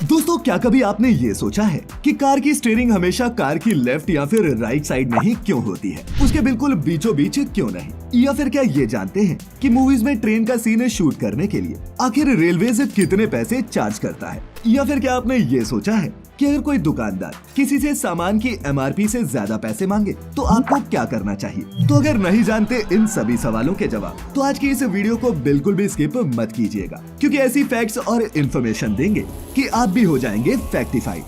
दोस्तों, क्या कभी आपने ये सोचा है कि कार की स्टीयरिंग हमेशा कार की लेफ्ट या फिर राइट साइड में ही क्यों होती है, उसके बिल्कुल बीचों बीच क्यों नहीं? या फिर क्या ये जानते हैं कि मूवीज में ट्रेन का सीन शूट करने के लिए आखिर रेलवेज कितने पैसे चार्ज करता है? या फिर क्या आपने ये सोचा है कि अगर कोई दुकानदार किसी से सामान की MRP से ज्यादा पैसे मांगे तो आपको क्या करना चाहिए? तो अगर नहीं जानते इन सभी सवालों के जवाब, तो आज की इस वीडियो को बिल्कुल भी स्किप मत कीजिएगा, क्योंकि ऐसी फैक्ट्स और इन्फॉर्मेशन देंगे कि आप भी हो जाएंगे फैक्टिफाइड।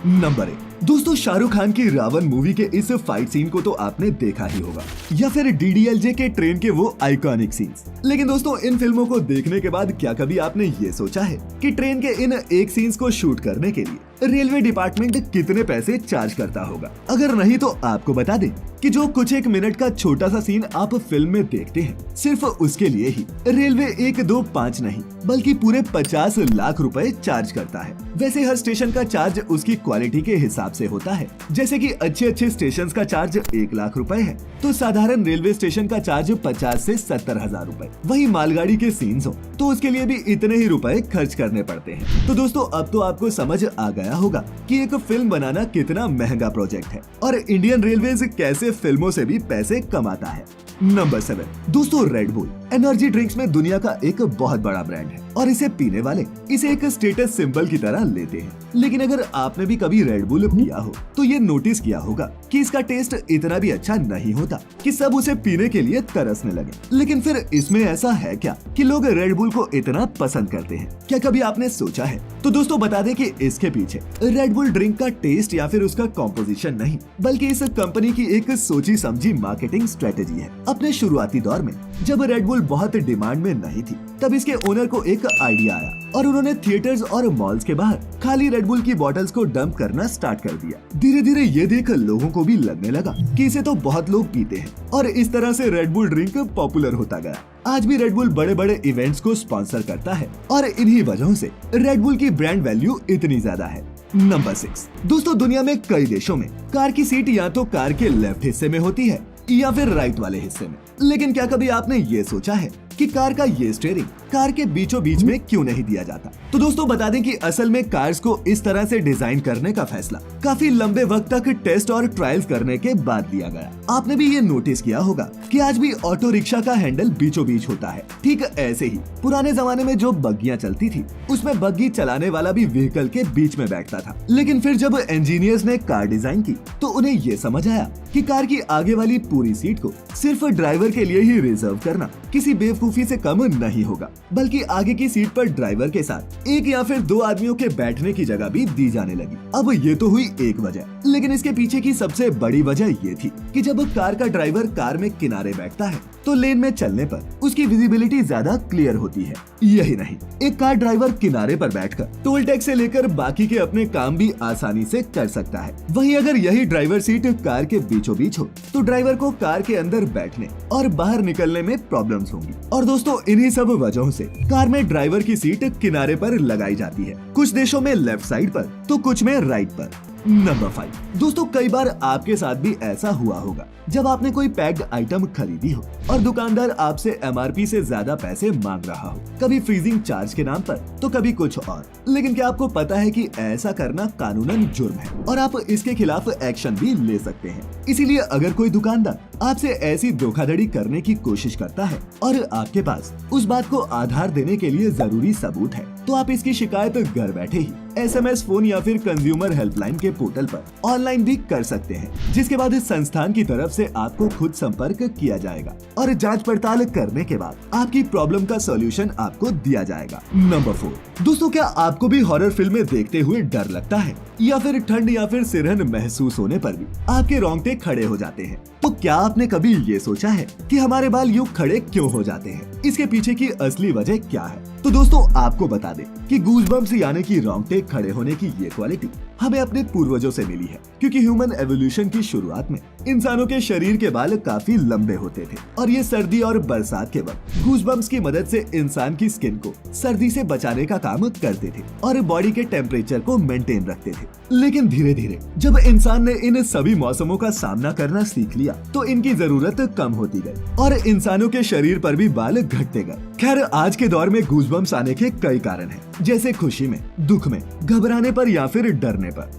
नंबर 1, दोस्तों, शाहरुख खान की रावण मूवी के इस फाइट सीन को तो आपने देखा ही होगा, या फिर DDLJ के ट्रेन के वो आइकॉनिक सीन्स। लेकिन दोस्तों, इन फिल्मों को देखने के बाद क्या कभी आपने ये सोचा है कि ट्रेन के इन एक सीन्स को शूट करने के लिए रेलवे डिपार्टमेंट कितने पैसे चार्ज करता होगा? अगर नहीं तो आपको बता दें कि जो कुछ एक मिनट का छोटा सा सीन आप फिल्म में देखते हैं, सिर्फ उसके लिए ही रेलवे 1, 2, 5 नहीं बल्कि पूरे 50 लाख रुपए चार्ज करता है। वैसे हर स्टेशन का चार्ज उसकी क्वालिटी के हिसाब से होता है, जैसे कि अच्छे स्टेशन का चार्ज 1 लाख रुपए है तो साधारण रेलवे स्टेशन का चार्ज 50 से 70 हजार रुपए। वही मालगाड़ी के सीन्स हो तो उसके लिए भी इतने ही रुपए खर्च करने पड़ते हैं। तो दोस्तों, अब तो आपको समझ आ गया होगा कि एक फिल्म बनाना कितना महंगा प्रोजेक्ट है और इंडियन रेलवेज कैसे फिल्मों से भी पैसे कमाता है। नंबर 7, दोस्तों, रेड बुल एनर्जी ड्रिंक्स में दुनिया का एक बहुत बड़ा ब्रांड है और इसे पीने वाले इसे एक स्टेटस सिंबल की तरह लेते हैं। लेकिन अगर आपने भी कभी रेड बुल पिया हो तो ये नोटिस किया होगा कि इसका टेस्ट इतना भी अच्छा नहीं होता कि सब उसे पीने के लिए तरसने लगे। लेकिन फिर इसमें ऐसा है क्या कि लोग रेड बुल को इतना पसंद करते हैं? क्या कभी आपने सोचा है? तो दोस्तों, बता दें कि इसके पीछे रेड बुल ड्रिंक का टेस्ट या फिर उसका कॉम्पोजिशन नहीं, बल्कि इस कंपनी की एक सोची समझी मार्केटिंग स्ट्रेटेजी है। अपने शुरुआती दौर में जब रेड बुल बहुत डिमांड में नहीं थी, तब इसके ओनर को एक आइडिया आया और उन्होंने थिएटर्स और मॉल्स के बाहर खाली रेड बुल की बॉटल्स को डंप करना स्टार्ट कर दिया। धीरे धीरे ये देख लोगों को भी लगने लगा कि इसे तो बहुत लोग पीते हैं और इस तरह से रेड बुल ड्रिंक पॉपुलर होता गया। आज भी रेड बुल बड़े बड़े इवेंट्स को स्पॉन्सर करता है और इन्हीं वजहों से रेड बुल की ब्रांड वैल्यू इतनी ज्यादा है। नंबर 6, दोस्तों, दुनिया में कई देशों में कार की सीट या तो कार के लेफ्ट हिस्से में होती है या फिर राइट वाले हिस्से में। लेकिन क्या कभी आपने ये सोचा है कि कार का ये स्टीयरिंग कार के बीचों बीच में क्यों नहीं दिया जाता? तो दोस्तों, बता दें कि असल में कार्स को इस तरह से डिजाइन करने का फैसला काफी लंबे वक्त तक टेस्ट और ट्रायल्स करने के बाद लिया गया। आपने भी ये नोटिस किया होगा कि आज भी ऑटो रिक्शा का हैंडल बीचों बीच होता है। ठीक ऐसे ही पुराने जमाने में जो बग्गियां चलती थी, उसमें बग्गी चलाने वाला भी व्हीकल के बीच में बैठता था। लेकिन फिर जब इंजीनियर्स ने कार डिजाइन की तो उन्हें ये समझ आया कि कार की आगे वाली पूरी सीट को सिर्फ ड्राइवर के लिए ही रिजर्व करना किसी बेवकूफी से कम नहीं होगा, बल्कि आगे की सीट पर ड्राइवर के साथ 1 या फिर 2 आदमियों के बैठने की जगह भी दी जाने लगी। अब ये तो हुई एक वजह, लेकिन इसके पीछे की सबसे बड़ी वजह ये थी कि जब कार का ड्राइवर कार में किनारे बैठता है तो लेन में चलने पर उसकी विजिबिलिटी ज्यादा क्लियर होती है। यही नहीं, एक कार ड्राइवर किनारे पर बैठकर टोल टैक्स से लेकर बाकी के अपने काम भी आसानी से कर सकता है। वहीं अगर यही ड्राइवर सीट कार के बीचों बीच हो तो ड्राइवर को कार के अंदर बैठने और बाहर निकलने में प्रॉब्लम्स होंगी। और दोस्तों, इन्हीं सब वजहों से कार में ड्राइवर की सीट किनारे पर लगाई जाती है, कुछ देशों में लेफ्ट साइड पर तो कुछ में राइट पर। नंबर 5, दोस्तों, कई बार आपके साथ भी ऐसा हुआ होगा जब आपने कोई पैक्ड आइटम खरीदी हो और दुकानदार आपसे MRP से ज्यादा पैसे मांग रहा हो, कभी फ्रीजिंग चार्ज के नाम पर तो कभी कुछ और। लेकिन क्या आपको पता है कि ऐसा करना कानूनन जुर्म है और आप इसके खिलाफ एक्शन भी ले सकते हैं। इसीलिए अगर कोई दुकानदार आपसे ऐसी धोखाधड़ी करने की कोशिश करता है और आपके पास उस बात को आधार देने के लिए जरूरी सबूत है, तो आप इसकी शिकायत घर बैठे ही SMS, फोन या फिर कंज्यूमर हेल्पलाइन के पोर्टल पर ऑनलाइन भी कर सकते हैं, जिसके बाद इस संस्थान की तरफ से आपको खुद संपर्क किया जाएगा और जांच पड़ताल करने के बाद आपकी प्रॉब्लम का सॉल्यूशन आपको दिया जाएगा। नंबर 4, दोस्तों, क्या आपको भी हॉरर फिल्में देखते हुए डर लगता है या फिर ठंड या फिर सिरहन महसूस होने पर भी आपके रोंगटे खड़े हो जाते हैं? तो क्या आपने कभी ये सोचा है कि हमारे बाल यूं खड़े क्यों हो जाते हैं? इसके पीछे की असली वजह क्या है? तो दोस्तों, आपको बता दें कि गूज़बम्प्स यानी कि रोंगटे खड़े होने की ये क्वालिटी हमें अपने पूर्वजों से मिली है, क्योंकि ह्यूमन एवोल्यूशन की शुरुआत में इंसानों के शरीर के बाल काफी लंबे होते थे और ये सर्दी और बरसात के वक्त गूज़बम्प्स की मदद से इंसान की स्किन को सर्दी से बचाने का काम करते थे और बॉडी के टेम्परेचर को मेंटेन रखते थे। लेकिन धीरे धीरे जब इंसान ने इन सभी मौसमों का सामना करना सीख लिया तो इनकी जरूरत कम होती गई और इंसानों के शरीर पर भी बाल घटते गए। खैर, आज के दौर में गूज़बम्प्स आने के कई कारण हैं, जैसे खुशी में, दुख में, घबराने पर या फिर डरने पर।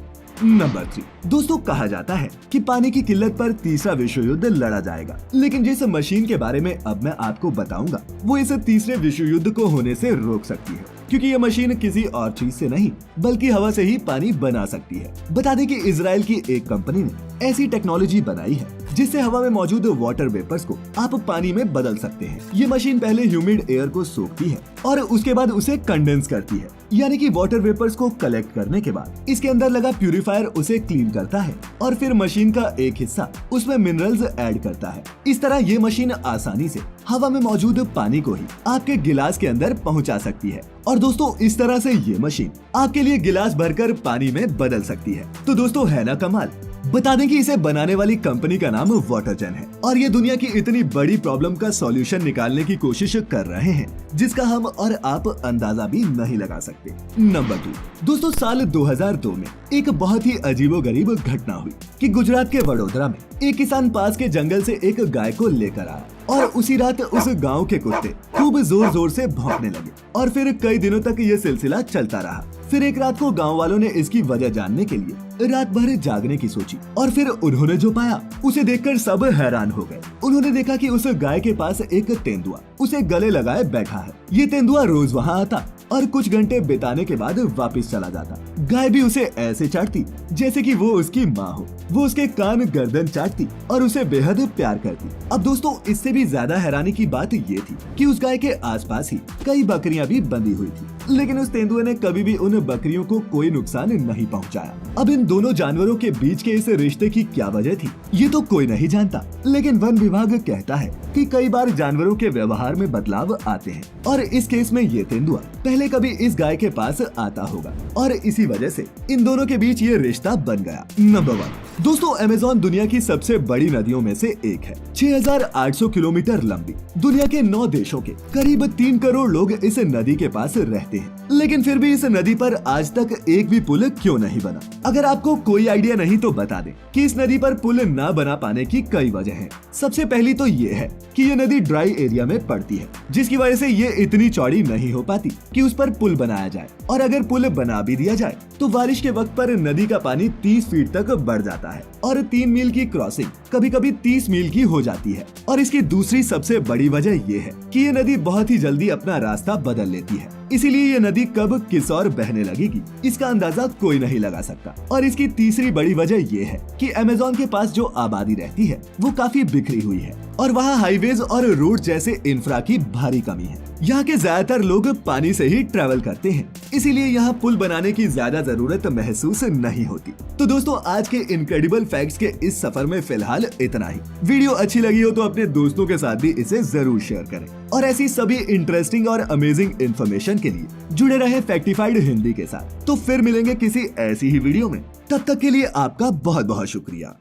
नंबर 3, दोस्तों कहा जाता है कि पानी की किल्लत पर तीसरा विश्व युद्ध लड़ा जाएगा, लेकिन जिस मशीन के बारे में अब मैं आपको बताऊंगा वो इस तीसरे विश्व युद्ध को होने से रोक सकती है, क्योंकि ये मशीन किसी और चीज से नहीं बल्कि हवा से ही पानी बना सकती है। बता दें कि इजराइल की एक कंपनी ने ऐसी टेक्नोलॉजी बनाई है जिससे हवा में मौजूद वाटर वेपर्स को आप पानी में बदल सकते हैं। ये मशीन पहले ह्यूमिड एयर को सोखती है और उसके बाद उसे कंडेंस करती है, यानी कि वाटर वेपर्स को कलेक्ट करने के बाद इसके अंदर लगा प्यूरिफायर उसे क्लीन करता है और फिर मशीन का एक हिस्सा उसमें मिनरल्स ऐड करता है। इस तरह ये मशीन आसानी से हवा में मौजूद पानी को ही आपके गिलास के अंदर पहुंचा सकती है। और दोस्तों, इस तरह से ये मशीन आपके लिए गिलास भरकर पानी में बदल सकती है। तो दोस्तों, है ना कमाल। बता दें कि इसे बनाने वाली कंपनी का नाम वाटरजेन है और ये दुनिया की इतनी बड़ी प्रॉब्लम का सॉल्यूशन निकालने की कोशिश कर रहे हैं जिसका हम और आप अंदाजा भी नहीं लगा सकते। नंबर 2, दोस्तों साल 2002 में एक बहुत ही अजीबोगरीब घटना हुई कि गुजरात के वडोदरा में एक किसान पास के जंगल से एक गाय को लेकर आया और उसी रात उस गांव के कुत्ते खूब जोर जोर से भौंकने लगे और फिर कई दिनों तक ये सिलसिला चलता रहा। फिर एक रात को गांव वालों ने इसकी वजह जानने के लिए रात भर जागने की सोची और फिर उन्होंने जो पाया उसे देखकर सब हैरान हो गए। उन्होंने देखा कि उस गाय के पास एक तेंदुआ उसे गले लगाए बैठा है। ये तेंदुआ रोज वहाँ आता और कुछ घंटे बिताने के बाद वापस चला जाता। गाय भी उसे ऐसे चाटती जैसे कि वो उसकी माँ हो। वो उसके कान गर्दन चाटती और उसे बेहद प्यार करती। अब दोस्तों, इससे भी ज्यादा हैरानी की बात ये थी कि उस गाय के आसपास ही कई बकरियां भी बंधी हुई थी, लेकिन उस तेंदुए ने कभी भी उन बकरियों को कोई नुकसान नहीं पहुंचाया। अब इन दोनों जानवरों के बीच के इस रिश्ते की क्या वजह थी ये तो कोई नहीं जानता, लेकिन वन विभाग कहता है कि कई बार जानवरों के व्यवहार में बदलाव आते हैं और इस केस में ये तेंदुआ पहले कभी इस गाय के पास आता होगा और इसी वजह से इन दोनों के बीच ये रिश्ता बन गया। नंबर 1, दोस्तों अमेज़न दुनिया की सबसे बड़ी नदियों में से एक है। 6,800 किलोमीटर लंबी, दुनिया के 9 देशों के करीब 3 करोड़ लोग इस नदी के पास रहते हैं, लेकिन फिर भी इस नदी पर आज तक एक भी पुल क्यों नहीं बना? अगर आपको कोई आइडिया नहीं तो बता दें कि इस नदी पर पुल न बना पाने की कई वजह हैं। सबसे पहली तो ये है कि ये नदी ड्राई एरिया में पड़ती है, जिसकी वजह से ये इतनी चौड़ी नहीं हो पाती कि उस पर पुल बनाया जाए, और अगर पुल बना भी दिया जाए तो बारिश के वक्त पर नदी का पानी 30 फीट तक बढ़ जाता है और 3 मील की क्रॉसिंग कभी कभी 30 मील की हो जाती है। और इसकी दूसरी सबसे बड़ी वजह ये है कि ये नदी बहुत ही जल्दी अपना रास्ता बदल लेती है, इसीलिए ये नदी कब किस और बहने लगेगी इसका अंदाजा कोई नहीं लगा सकता। और इसकी तीसरी बड़ी वजह ये है कि अमेज़न के पास जो आबादी रहती है वो काफी बिखरी हुई है और वहाँ हाईवेज और रोड जैसे इंफ्रा की भारी कमी है। यहाँ के ज्यादातर लोग पानी से ही ट्रैवल करते हैं, इसीलिए यहाँ पुल बनाने की ज्यादा जरूरत महसूस नहीं होती। तो दोस्तों, आज के इनक्रेडिबल फैक्ट्स के इस सफर में फिलहाल इतना ही। वीडियो अच्छी लगी हो तो अपने दोस्तों के साथ भी इसे जरूर शेयर करें और ऐसी सभी इंटरेस्टिंग और अमेजिंग इन्फॉर्मेशन के लिए जुड़े रहे फैक्टिफाइड हिंदी के साथ। तो फिर मिलेंगे किसी ऐसी ही वीडियो में, तब तक के लिए आपका बहुत बहुत शुक्रिया।